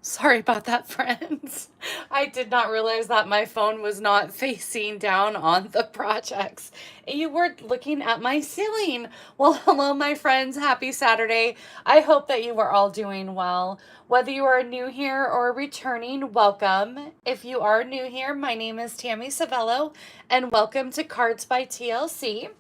Sorry about that, friends. I did not realize that my phone was not facing down on the projects. You were looking at my ceiling. Well, hello, my friends. Happy Saturday. I hope that you are all doing well. Whether you are new here or returning, welcome. If you are new here, my name is Tammy Savello, and welcome to Cards by TLC.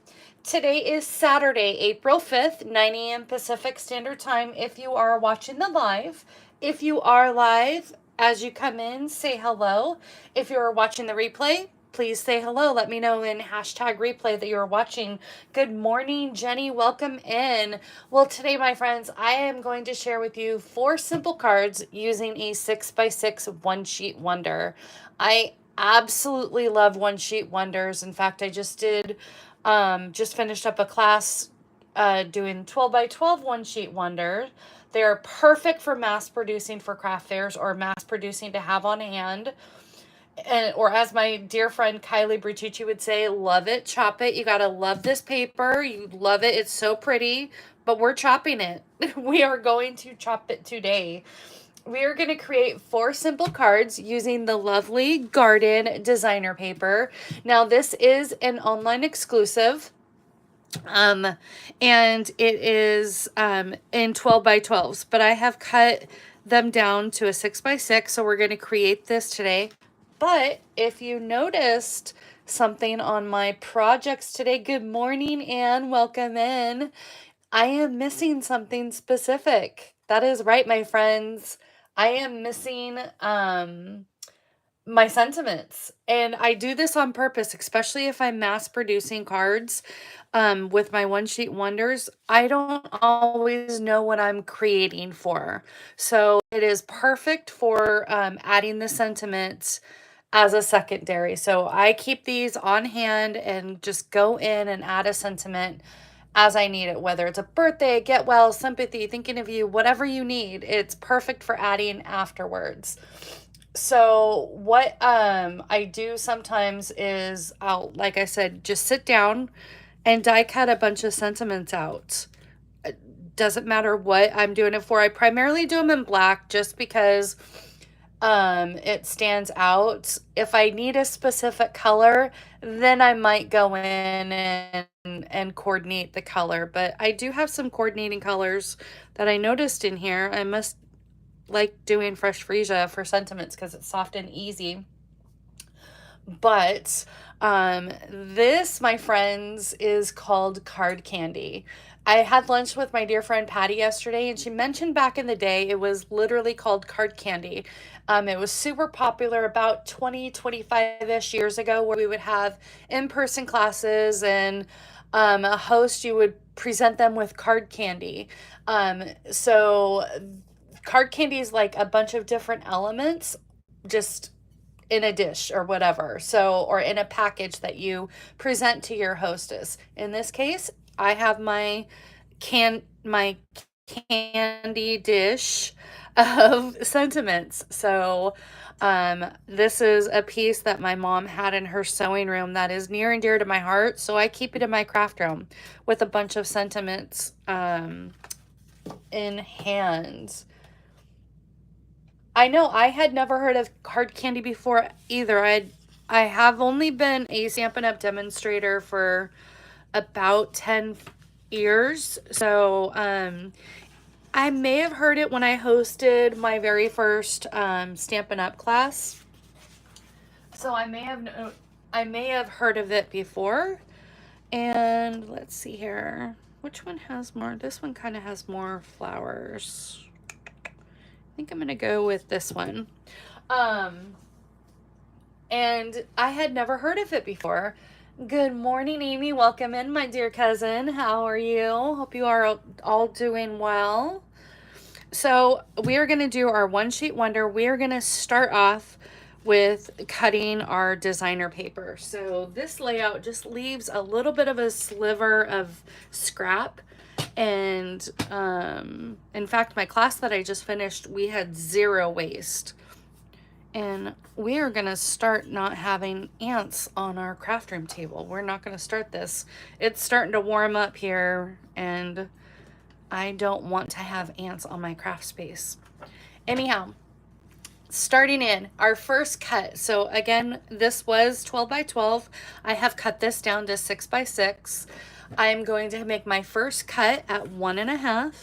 Today is Saturday, April 5th, 9 a.m. Pacific Standard Time if you are watching the live. If you are live, as you come in, say hello. If you're watching the replay, please say hello. Let me know in hashtag replay that you're watching. Good morning, Jenny. Welcome in. Well, today, my friends, I am going to share with you 4 simple cards using a 6x6 one-sheet wonder. I absolutely love one-sheet wonders. In fact, I just finished up a class doing 12x12 one-sheet wonders. They're perfect for mass producing for craft fairs or mass producing to have on hand. Or as my dear friend Kylie Bertucci would say, love it, chop it. You got to love this paper. You love it. It's so pretty, but we're chopping it. We are going to chop it today. We are going to create 4 simple cards using the lovely Garden designer paper. Now, this is an online exclusive. And it is in 12x12s, but I have cut them down to a 6x6, so we're going to create this today. But if you noticed something on my projects today, good morning and welcome in. I am missing something specific. That is right, my friends. I am missing my sentiments, and I do this on purpose, especially if I'm mass producing cards with my one sheet wonders. I don't always know what I'm creating for, so it is perfect for adding the sentiments as a secondary. So I keep these on hand and just go in and add a sentiment as I need it, whether it's a birthday, get well, sympathy, thinking of you, whatever you need. It's perfect for adding afterwards. So what I do sometimes is I'll, like I said, just sit down and die cut a bunch of sentiments out. Doesn't matter what I'm doing it for. I primarily do them in black just because it stands out. If I need a specific color, then I might go in and coordinate the color. But I do have some coordinating colors that I noticed in here. I must like doing fresh freesia for sentiments because it's soft and easy. But this, my friends, is called card candy. I had lunch with my dear friend Patty yesterday, and she mentioned back in the day it was literally called card candy. It was super popular about 20, 25-ish years ago, where we would have in-person classes, and a host, you would present them with card candy. So card candy is like a bunch of different elements just in a dish or whatever. So, or in a package that you present to your hostess. In this case, I have my candy dish of sentiments. So, this is a piece that my mom had in her sewing room that is near and dear to my heart. So I keep it in my craft room with a bunch of sentiments in hand. I know I had never heard of card candy before either. I have only been a Stampin' Up! Demonstrator for about 10 years. So I may have heard it when I hosted my very first Stampin' Up! Class. So I may have heard of it before. And let's see here. Which one has more? This one kind of has more flowers. I think I'm going to go with this one. And I had never heard of it before. Good morning, Amy. Welcome in, my dear cousin. How are you? Hope you are all doing well. So we are going to do our one sheet wonder. We are going to start off with cutting our designer paper. So this layout just leaves a little bit of a sliver of scrap. And in fact, my class that I just finished, we had 0 waste. And we are going to start not having ants on our craft room table. We're not going to start this. It's starting to warm up here, and I don't want to have ants on my craft space. Anyhow, starting in our first cut. So again, this was 12 by 12. I have cut this down to 6 by 6. I'm going to make my first cut at 1.5.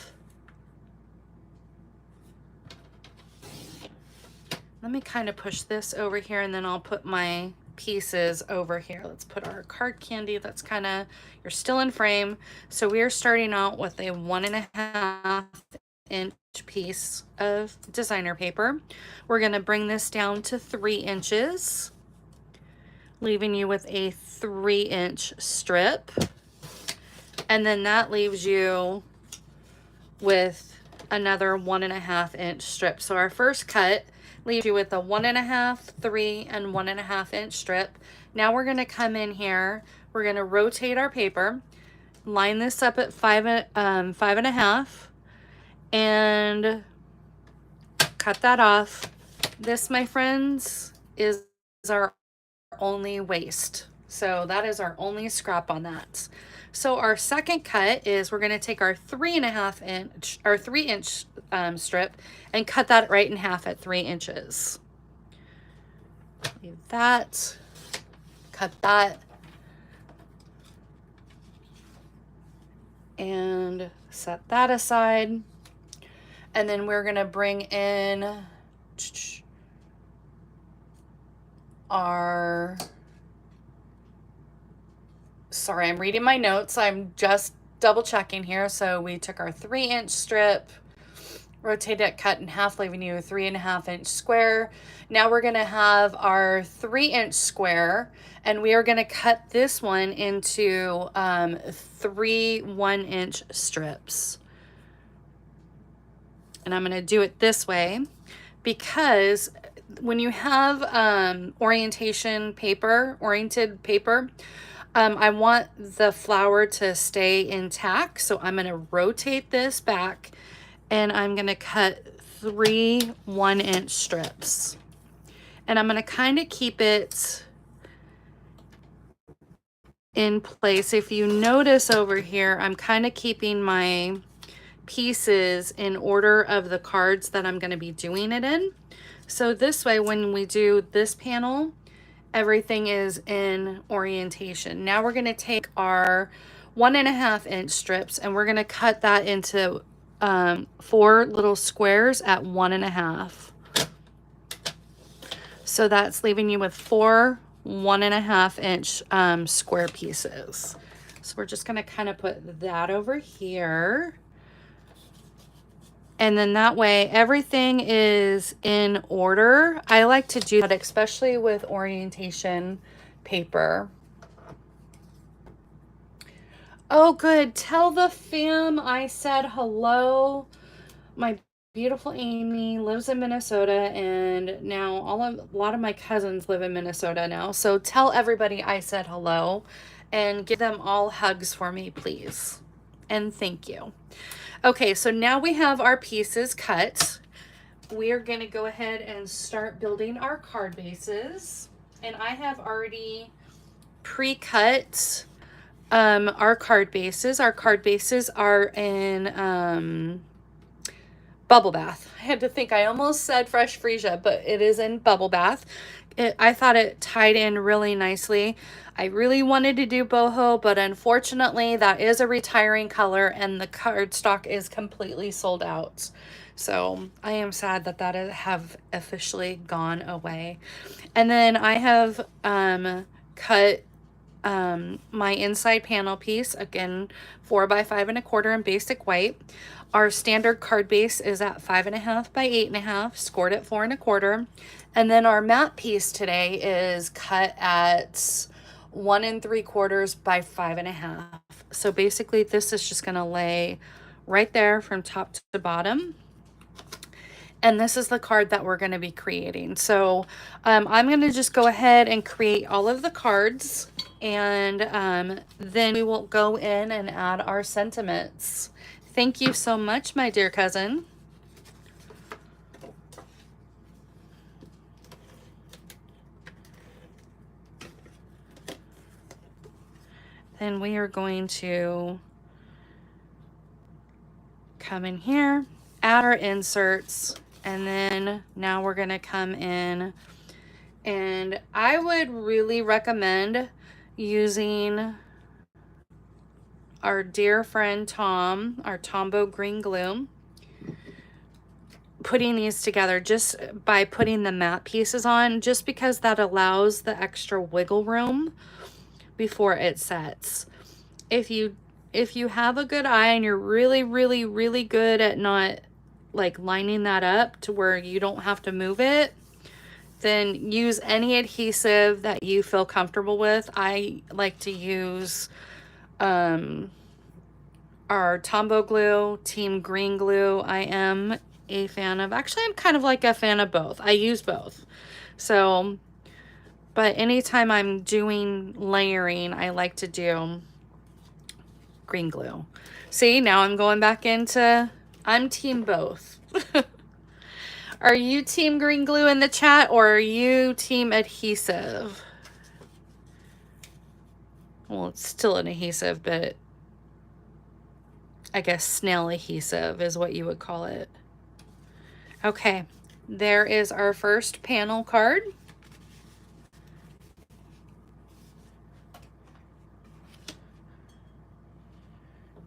Let me kind of push this over here, and then I'll put my pieces over here. Let's put our card candy. That's kind of, you're still in frame. So we are starting out with a 1.5 inch piece of designer paper. We're going to bring this down to 3 inches, leaving you with a 3-inch strip. And then that leaves you with another 1.5 inch strip. So our first cut leaves you with a 1.5, 3, and 1.5 inch strip. Now we're going to come in here. We're going to rotate our paper, line this up at 5.5, and cut that off. This, my friends, is our only waste. So that is our only scrap on that. So our second cut is we're going to take our 3.5 inch or 3-inch strip and cut that right in half at 3 inches. Leave that, cut that, and set that aside. And then we're going to bring in our, sorry, I'm reading my notes. I'm just double checking here. So we took our 3-inch strip, rotate it, cut in half, leaving you a 3.5 inch square. Now we're going to have our 3-inch square, and we are going to cut this one into 3 1-inch strips. And I'm going to do it this way because when you have oriented paper, I want the flower to stay intact. So I'm going to rotate this back, and I'm going to cut 3 1-inch strips. And I'm going to kind of keep it in place. If you notice over here, I'm kind of keeping my pieces in order of the cards that I'm going to be doing it in. So this way, when we do this panel, everything is in orientation. Now we're going to take our 1.5 inch strips, and we're going to cut that into 4 little squares at 1.5. So that's leaving you with 4 1.5 inch square pieces. So we're just going to kind of put that over here. And then that way everything is in order. I like to do that, especially with orientation paper. Oh, good. Tell the fam I said hello. My beautiful Amy lives in Minnesota, and now a lot of my cousins live in Minnesota now. So tell everybody I said hello, and give them all hugs for me, please. And thank you. Okay, so now we have our pieces cut. We are going to go ahead and start building our card bases. And I have already pre-cut our card bases. Our card bases are in Bubble Bath. I had to think, I almost said Fresh Freesia, but it is in Bubble Bath. I thought it tied in really nicely. I really wanted to do boho, but unfortunately that is a retiring color and the cardstock is completely sold out. So I am sad that that have officially gone away. And then I have cut my inside panel piece, again 4 by 5.25 in basic white. Our standard card base is at 5.5 by 8.5, scored at 4.25. And then our matte piece today is cut at 1 3/4 by 5.5. So basically this is just going to lay right there from top to bottom. And this is the card that we're going to be creating. So I'm going to just go ahead and create all of the cards, and then we will go in and add our sentiments. Thank you so much, my dear cousin. Then we are going to come in here, add our inserts, And then now we're gonna come in, and I would really recommend using our dear friend Tom, our Tombow green glue, putting these together just by putting the matte pieces on, just because that allows the extra wiggle room before it sets. If you have a good eye and you're really good at not like lining that up to where you don't have to move it, then use any adhesive that you feel comfortable with. I like to use our Tombow glue, Team Green Glue. I am a fan of, actually I'm kind of like a fan of both. I use both. So, but anytime I'm doing layering, I like to do green glue. See, now I'm going back into, I'm team both. Are you team green glue in the chat, or are you team adhesive? Well, it's still an adhesive, but I guess snail adhesive is what you would call it. Okay, there is our first panel card.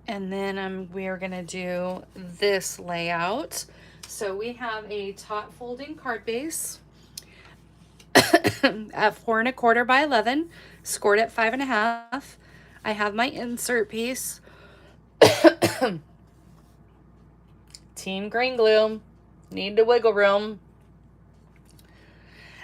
And then we are gonna do this layout. So we have a top folding card base at 4 1/4 by 11, scored at 5 1/2. I have my insert piece. Team green glue, need the wiggle room.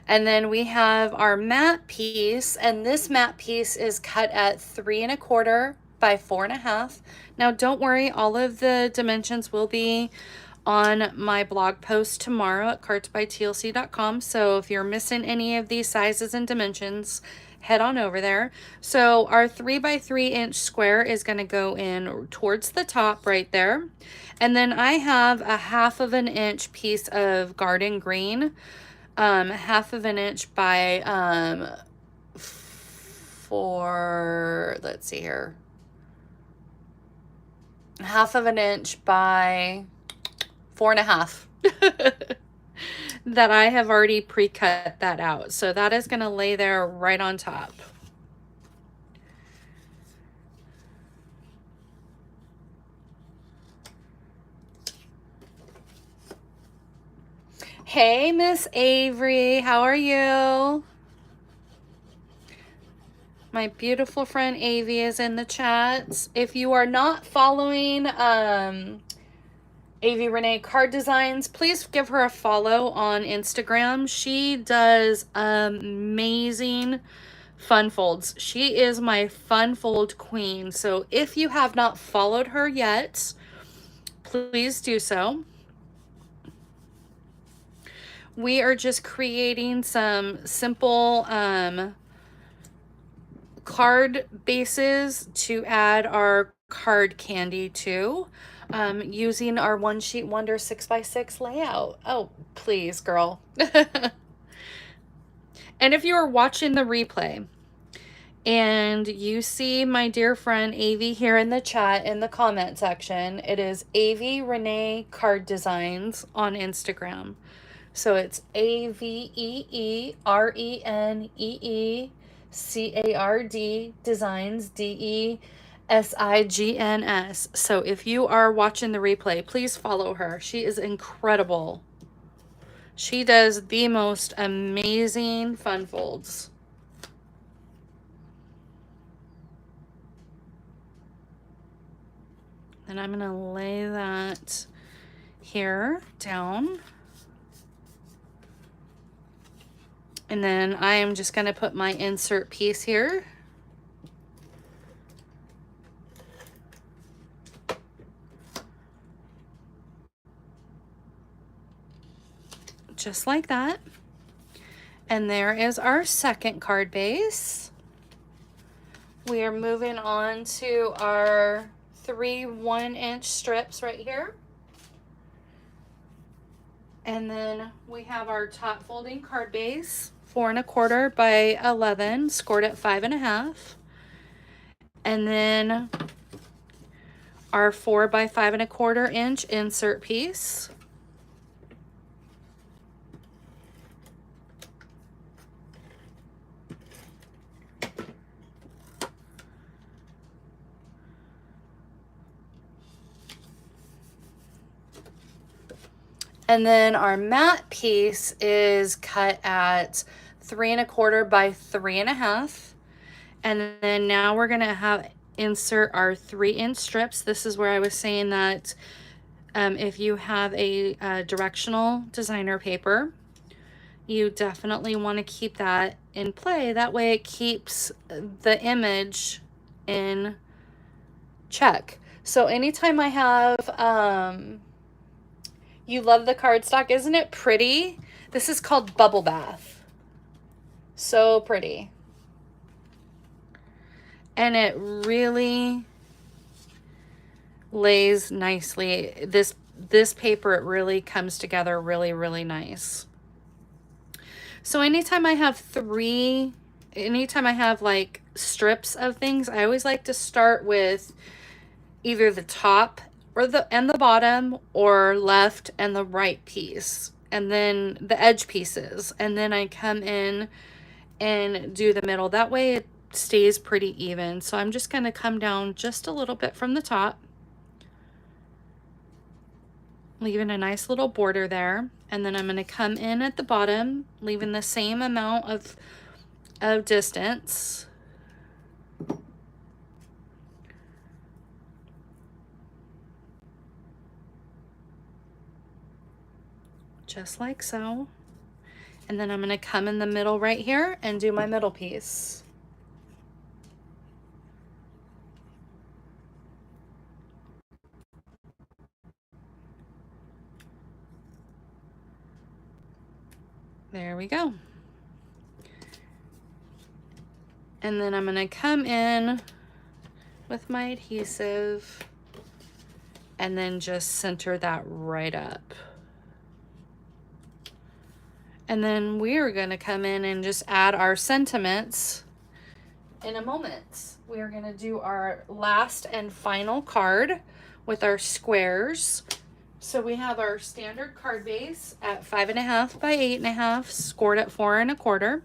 And then we have our matte piece, and this matte piece is cut at 3 1/4 by 4 1/2. Now don't worry, all of the dimensions will be on my blog post tomorrow at cardsbytlc.com. So if you're missing any of these sizes and dimensions, head on over there. So our 3 by 3 inch square is going to go in towards the top right there. And then I have a 1/2 inch piece of garden green, 1/2 inch by let's see here, 1/2 inch by 4 1/2. That I have already pre-cut that out. So that is going to lay there right on top. Hey, Miss Avery, how are you? My beautiful friend Avy is in the chat. If you are not following Avy Renee Card Designs, please give her a follow on Instagram. She does amazing fun folds. She is my fun fold queen. So if you have not followed her yet, please do so. We are just creating some simple card bases to add our card candy to, using our One Sheet Wonder 6x6 layout. Oh, please, girl. And if you are watching the replay and you see my dear friend Avy here in the chat, in the comment section, it is Avy Renee Card Designs on Instagram. So it's AVERENEE Designs, DESIGNS. So if you are watching the replay, please follow her. She is incredible. She does the most amazing fun folds. And I'm gonna lay that here down. And then I am just going to put my insert piece here. Just like that. And there is our second card base. We are moving on to our 3 1-inch strips right here. And then we have our top folding card base, 4 1/4 by 11, scored at 5 1/2. And then our 4 by 5 1/4 inch insert piece. And then our matte piece is cut at 3¼ by 3½. And then now we're gonna have insert our 3-inch strips. This is where I was saying that if you have a directional designer paper, you definitely want to keep that in play. That way it keeps the image in check. So anytime I have, you love the cardstock, isn't it pretty? This is called Bubble Bath. So pretty. And it really lays nicely. This paper, it really comes together really, really nice. So anytime I have like strips of things, I always like to start with either the top or the bottom, or left and the right piece, and then the edge pieces, and then I come in and do the middle. That way it stays pretty even. So I'm just going to come down just a little bit from the top, leaving a nice little border there, and then I'm going to come in at the bottom, leaving the same amount of distance. Just like so. And then I'm going to come in the middle right here and do my middle piece. There we go. And then I'm going to come in with my adhesive and then just center that right up. And then we are going to come in and just add our sentiments in a moment. We are going to do our last and final card with our squares. So we have our standard card base at 5½ by 8½, scored at 4¼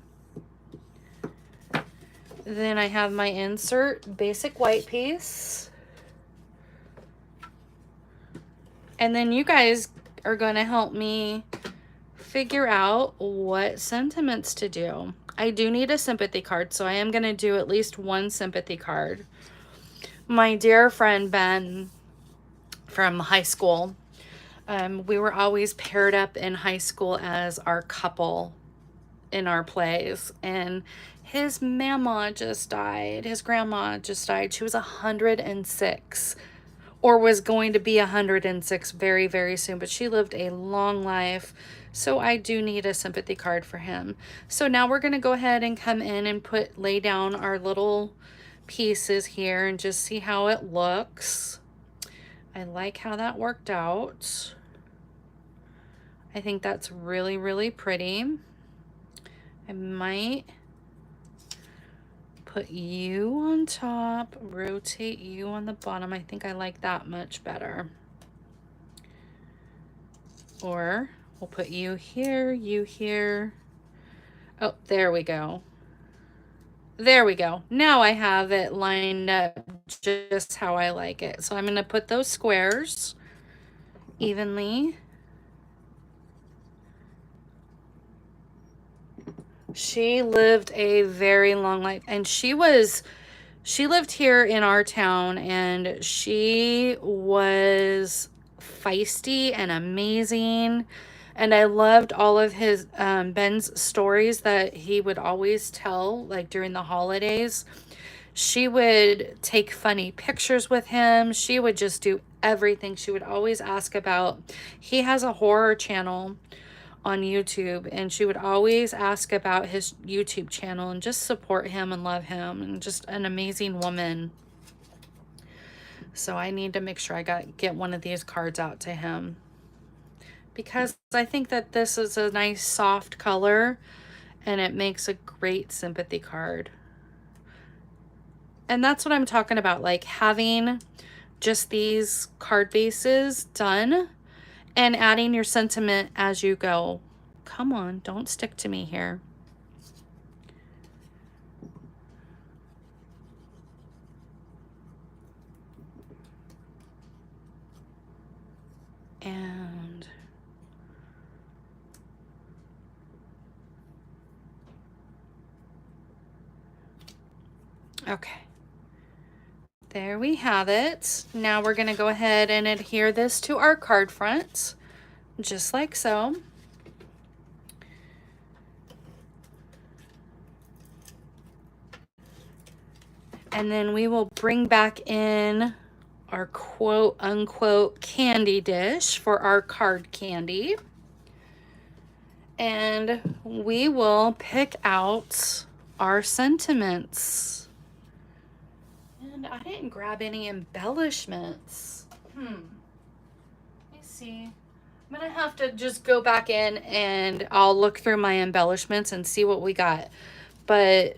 Then I have my insert basic white piece. And then you guys are going to help me figure out what sentiments to do. I do need a sympathy card, so I am going to do at least one sympathy card. My dear friend Ben from high school, we were always paired up in high school as our couple in our plays, and his mama just died. His grandma just died. She was 106, or was going to be 106 very, very soon, but she lived a long life. So I do need a sympathy card for him. So now we're going to go ahead and come in and lay down our little pieces here and just see how it looks. I like how that worked out. I think that's really, really pretty. I might put you on top, rotate you on the bottom. I think I like that much better. Or we'll put you here, you here. Oh, there we go. There we go. Now I have it lined up just how I like it. So I'm going to put those squares evenly. She lived a very long life, and she lived here in our town, and she was feisty and amazing. And I loved all of his Ben's stories that he would always tell, like during the holidays. She would take funny pictures with him. She would just do everything. She would always ask about, he has a horror channel on YouTube, and she would always ask about his YouTube channel and just support him and love him, and just an amazing woman. So I need to make sure I get one of these cards out to him, because I think that this is a nice soft color and it makes a great sympathy card. And that's what I'm talking about, like having just these card bases done and adding your sentiment as you go. Come on, don't stick to me here. And Okay. There we have it. Now we're going to go ahead and adhere this to our card front, just like so. And then we will bring back in our quote unquote candy dish for our card candy. And we will pick out our sentiments. And I didn't grab any embellishments. Let me see. I'm gonna have to just go back in and I'll look through my embellishments and see what we got. But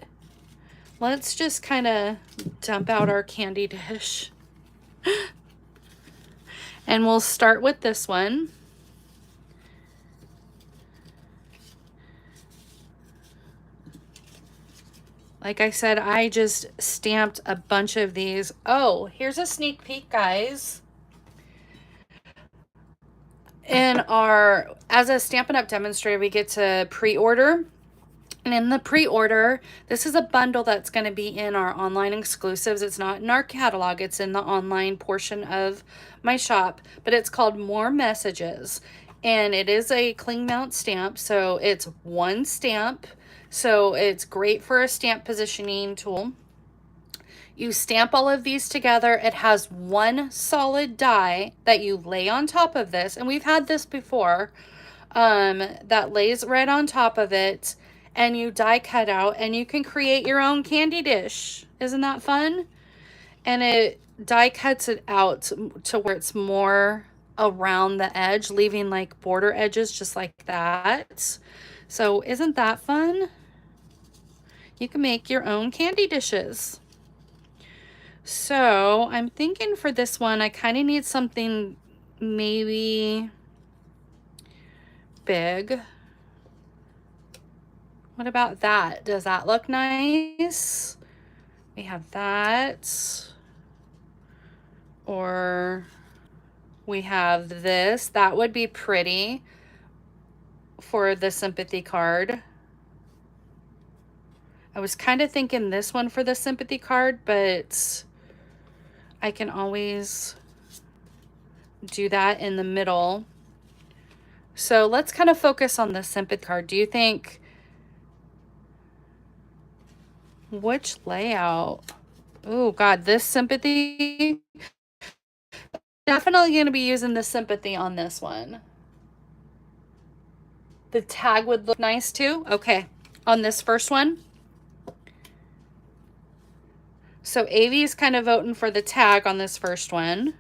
let's just kind of dump out our candy dish. And we'll start with this one. Like I said, I just stamped a bunch of these. Oh, here's a sneak peek, guys. In our, as a Stampin' Up! Demonstrator, we get to pre-order. And in the pre-order, this is a bundle that's going to be in our online exclusives. It's not in our catalog. It's in the online portion of my shop. But it's called More Messages. And it is a cling mount stamp. So it's one stamp. So it's great for a stamp positioning tool. You stamp all of these together. It has one solid die that you lay on top of this. And we've had this before. That lays right on top of it. And you die cut out. And you can create your own candy dish. Isn't that fun? And it die cuts it out to where it's more around the edge. Leaving like border edges just like that. So isn't that fun? You can make your own candy dishes. So I'm thinking for this one, I kind of need something maybe big. What about that? Does that look nice? We have that. Or we have this. That would be pretty for the sympathy card. I was kind of thinking this one for the sympathy card, but I can always do that in the middle. So let's kind of focus on the sympathy card. Do you think, which layout? Oh God, this sympathy. Definitely going to be using the sympathy on this one. The tag would look nice too. Okay, on this first one. So Avy's kind of voting for the tag on this first one.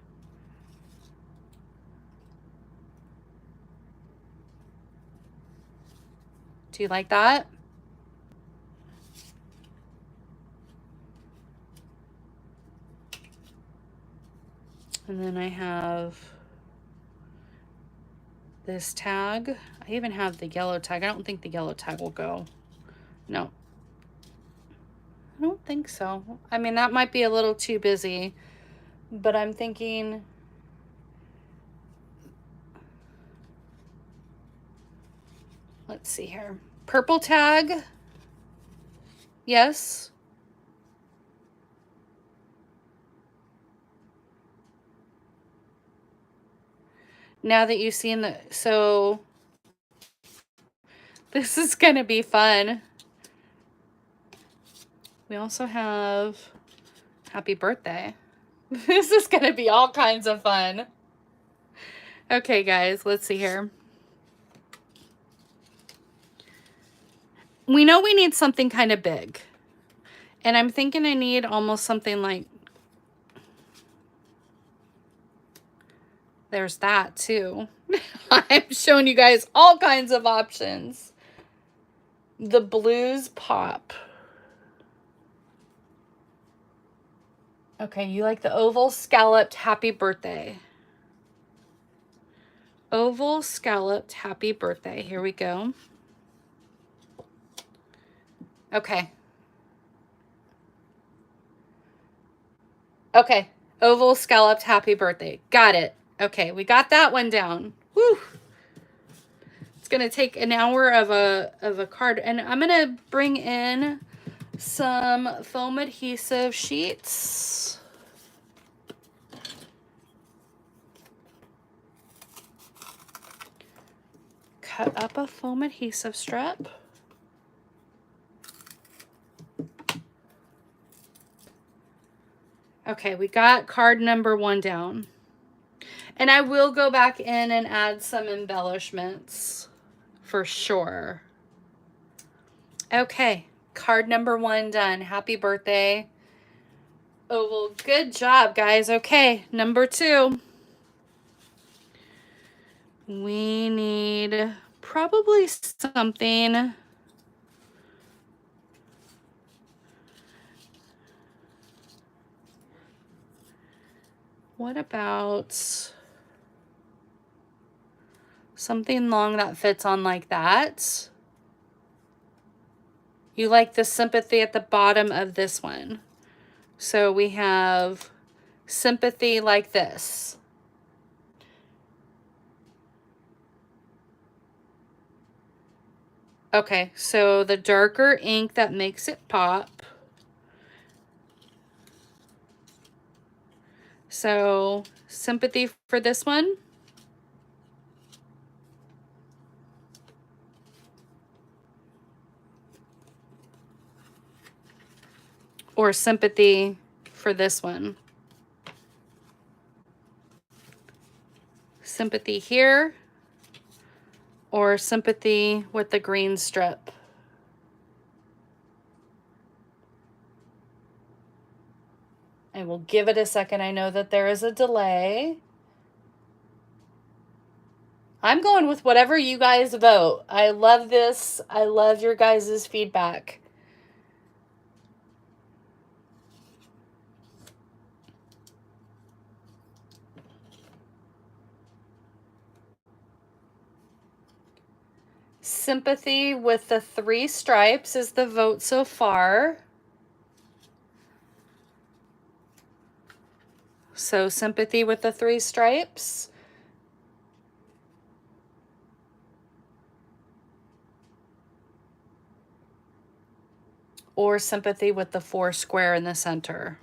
Do you like that? And then I have this tag. I even have the yellow tag. I don't think the yellow tag will go. No. I don't think so. I mean, that might be a little too busy, but I'm thinking let's see here. Purple tag. Yes. Now that you've seen the, so this is going to be fun. We also have happy birthday. This is going to be all kinds of fun. Okay, guys, let's see here. We know we need something kind of big. And I'm thinking I need almost something like, there's that too. I'm showing you guys all kinds of options. The blues pop. Okay, you like the oval scalloped happy birthday. Oval scalloped happy birthday. Here we go. Okay. Okay. Oval scalloped happy birthday. Got it. Okay, we got that one down. Woo. It's gonna take an hour of a card, and I'm gonna bring in some foam adhesive sheets. Cut up a foam adhesive strip. Okay, we got card number 1 down. And I will go back in and add some embellishments for sure. Okay, card number 1 done. Happy birthday. Oh, well, good job, guys. Okay, number 2. We need probably something. What about something long that fits on like that? You like the sympathy at the bottom of this one. So we have sympathy like this. Okay, so the darker ink that makes it pop. So sympathy for this one. Or sympathy for this one. Sympathy here. Or sympathy with the green strip. I will give it a second. I know that there is a delay. I'm going with whatever you guys vote. I love this. I love your guys' feedback. Sympathy with the 3 stripes is the vote so far. So sympathy with the 3 stripes. Or sympathy with the 4 square in the center.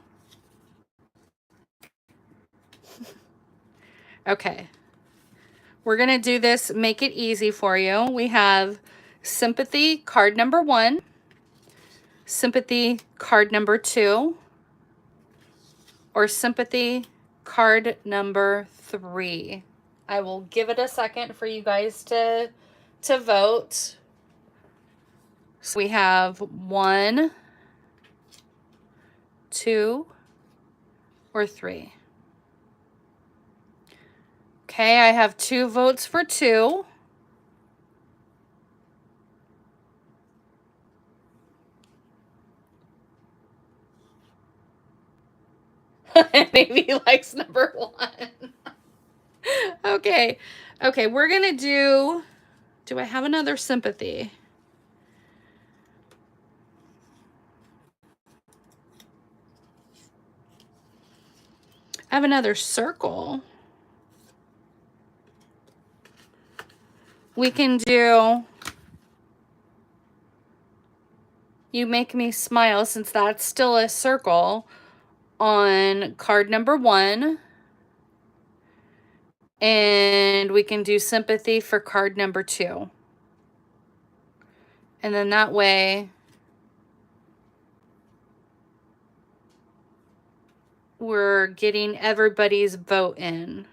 Okay. We're going to do this, make it easy for you. We have sympathy card number 1, sympathy card number 2, or sympathy card number 3. I will give it a second for you guys to vote. So we have 1, 2, or 3. Okay, I have 2 votes for 2. Maybe he likes number 1. Okay. Okay, we're going to do I have another sympathy? I have another circle. We can do You Make Me Smile, since that's still a circle, on card number 1. And we can do sympathy for card number 2. And then that way we're getting everybody's vote in.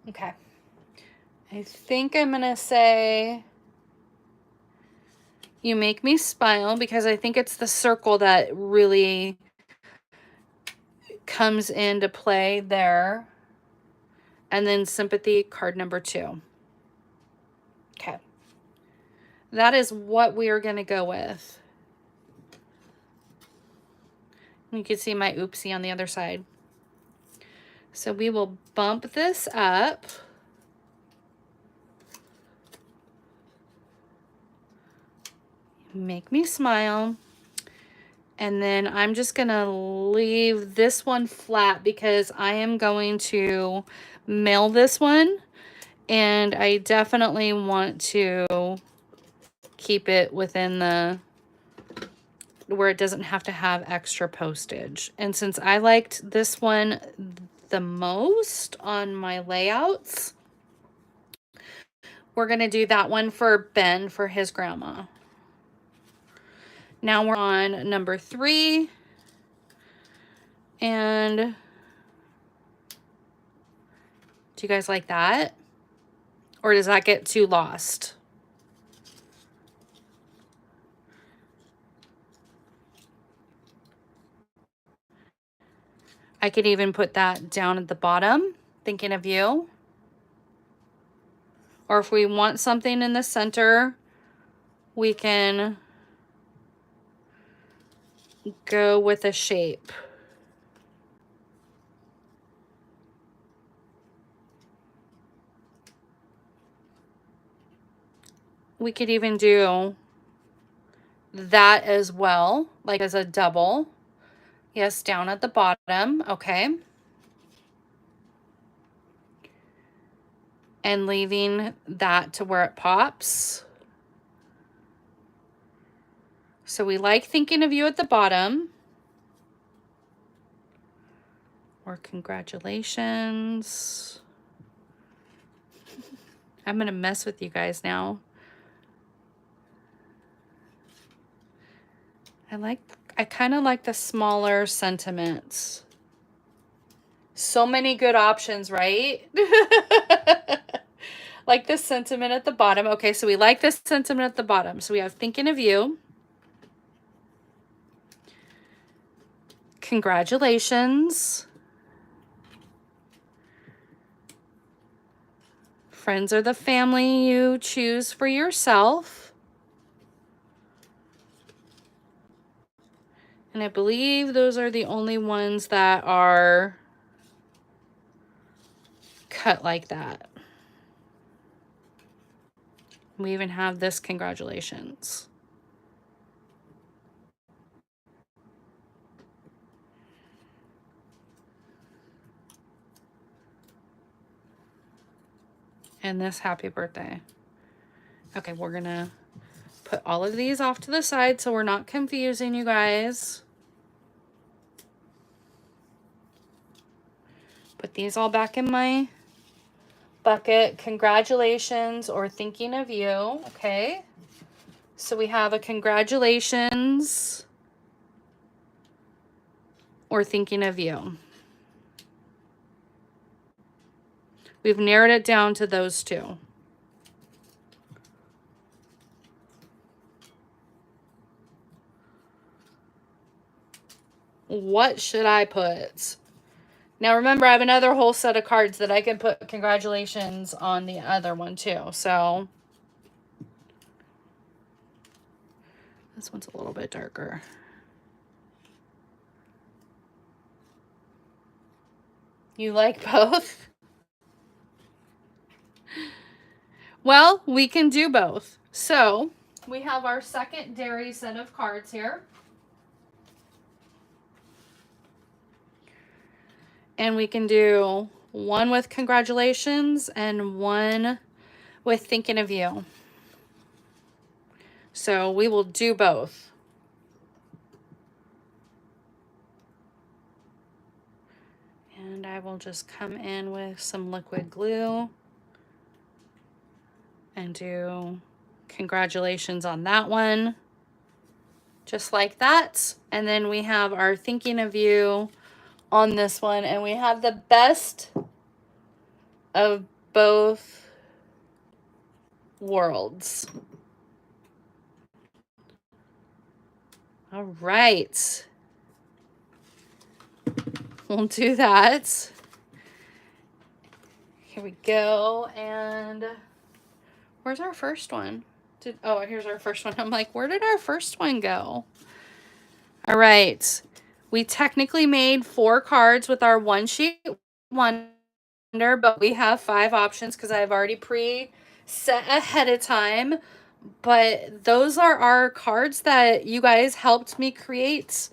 Okay. I think I'm going to say You Make Me Smile, because I think it's the circle that really comes into play there. And then sympathy card number 2. Okay. That is what we are going to go with. You can see my oopsie on the other side. So we will bump this up. Make Me Smile. And then I'm just going to leave this one flat because I am going to mail this one. And I definitely want to keep it within the where it doesn't have to have extra postage. And since I liked this one the most on my layouts, we're going to do that one for Ben for his grandma. Now we're on number 3. And do you guys like that? Or does that get too lost? I could even put that down at the bottom, thinking of you. Or if we want something in the center, we can go with a shape. We could even do that as well, like as a double. Yes, down at the bottom. Okay. And leaving that to where it pops. So we like thinking of you at the bottom. Or congratulations. I'm going to mess with you guys now. I kind of like the smaller sentiments. So many good options, right? Like this sentiment at the bottom. Okay, so we like this sentiment at the bottom. So we have thinking of you. Congratulations. Friends are the family you choose for yourself. And I believe those are the only ones that are cut like that. We even have this congratulations. And this happy birthday. Okay, we're gonna put all of these off to the side so we're not confusing you guys. Put these all back in my bucket. Congratulations or thinking of you. Okay. So we have a congratulations or thinking of you. We've narrowed it down to those two. What should I put? Now remember, I have another whole set of cards that I can put congratulations on the other one too. So this one's a little bit darker. You like both? Well, we can do both. So we have our secondary set of cards here. And we can do one with congratulations and one with thinking of you. So we will do both. And I will just come in with some liquid glue and do congratulations on that one. Just like that. And then we have our thinking of you on this one, and we have the best of both worlds. All right. We'll do that. Here we go. And where's our first one? Oh, here's our first one. I'm like, where did our first one go? All right. We technically made 4 cards with our one sheet wonder, but we have 5 options because I've already pre-set ahead of time But those are our cards that you guys helped me create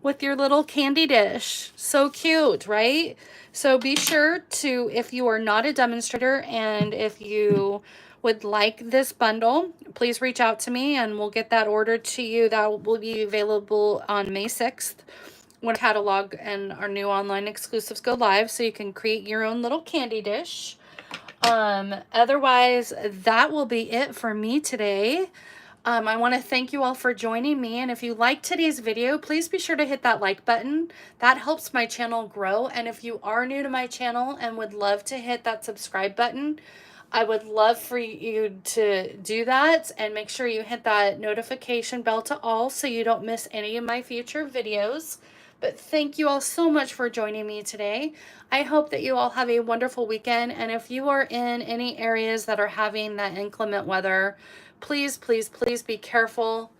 with your little candy dish. So cute, right? So be sure to, if you are not a demonstrator and if you would like this bundle, please reach out to me and we'll get that ordered to you. That will be available on May 6th when catalog and our new online exclusives go live, so you can create your own little candy dish. Otherwise, that will be it for me today. I want to thank you all for joining me, and if you liked today's video, please be sure to hit that like button. That helps my channel grow, and if you are new to my channel and would love to hit that subscribe button, I would love for you to do that, and make sure you hit that notification bell to all so you don't miss any of my future videos. But thank you all so much for joining me today. I hope that you all have a wonderful weekend, and if you are in any areas that are having that inclement weather, please, please, please be careful.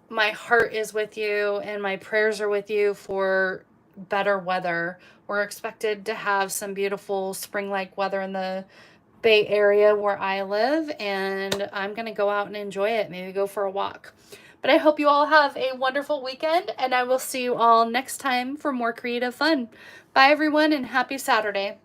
My heart is with you and my prayers are with you for better weather. We're expected to have some beautiful spring-like weather in the Bay Area where I live, and I'm going to go out and enjoy it, maybe go for a walk. But I hope you all have a wonderful weekend, and I will see you all next time for more creative fun. Bye, everyone, and happy Saturday.